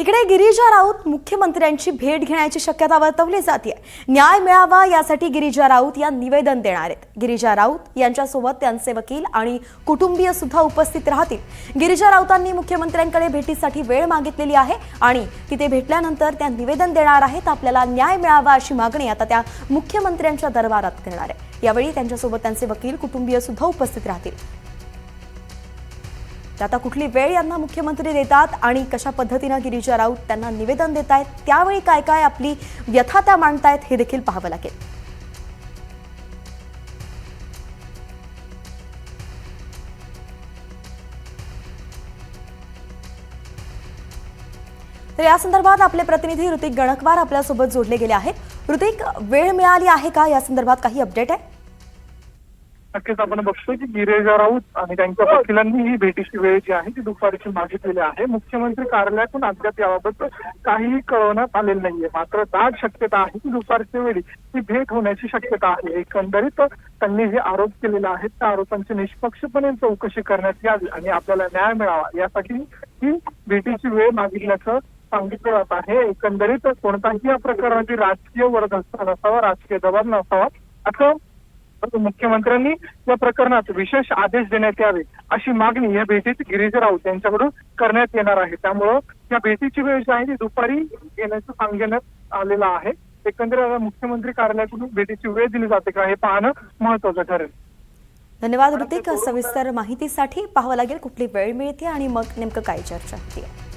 इकडे गिरिजा राऊत मुख्यमंत्र्यांची भेट घेण्याची शक्यता वर्तवली जाते। न्याय मिळावा यासाठी गिरिजा राऊत या निवेदन देणार आहेत। गिरिजा राऊत यांच्यासोबत त्यांचे वकील आणि कुटुंबीय सुद्धा उपस्थित राहतील। गिरिजा राऊतांनी मुख्यमंत्र्यांकडे भेटीसाठी वेळ मागितलेली आहे आणि तिथे भेटल्यानंतर त्या निवेदन देणार आहेत। आपल्याला न्याय मिळावा अशी मागणी आता त्या मुख्यमंत्र्यांच्या दरबारात करणार आहे। यावेळी त्यांच्यासोबत त्यांचे वकील कुटुंबीय सुद्धा उपस्थित राहतील। आता कुठली वेळ यांना मुख्यमंत्री देतात आणि कशा पद्धतीने गिरिजा राऊत त्यांना निवेदन देत आहेत, त्यावेळी काय काय आपली व्यथा त्या मांडतायत हे देखील पाहावं लागेल। तर या संदर्भात आपले प्रतिनिधी ऋतिक गणकवार आपल्या सोबत जोडले गेले आहेत। ऋतिक, वेळ मिळाली आहे का या संदर्भात काही अपडेट आहे? नक्कीच आपण बघतोय की गिरिजा राऊत आणि त्यांच्या वकिलांनी ही भेटीची वेळ जी आहे ती दुपारची मागितलेली आहे। मुख्यमंत्री कार्यालयातून अद्याप याबाबत काहीही कळवण्यात आलेलं नाहीये। मात्र दाट शक्यता आहे की दुपारच्या वेळी ही भेट होण्याची शक्यता आहे। एकंदरीत त्यांनी जे आरोप केलेले आहेत त्या आरोपांची निष्पक्षपणे चौकशी करण्यात यावी आणि आपल्याला न्याय मिळावा यासाठी ही भेटीची वेळ मागितल्याचं सांगितलं जात आहे। एकंदरीत कोणताही या प्रकरणाची राजकीय वरदहस्त नसावा, राजकीय दबाव नसावा असं मुख्यमंत्र्यांनी या प्रकरणात विशेष आदेश देण्यात यावे अशी मागणी या भेटीत गिरिजा राऊत यांच्याकडून करण्यात येणार आहे। त्यामुळं या भेटीची वेळ जी आहे ती दुपारी येण्याचं सांगण्यात आलेलं आहे। एकंदरीत मुख्यमंत्री कार्यालयाकडून भेटीची वेळ दिली जाते का हे पाहणं महत्वाचं ठरेल। धन्यवाद ऋतिक, सविस्तर माहितीसाठी पाहावं लागेल कुठली वेळ मिळते आणि मग नेमकं काय चर्चा होते।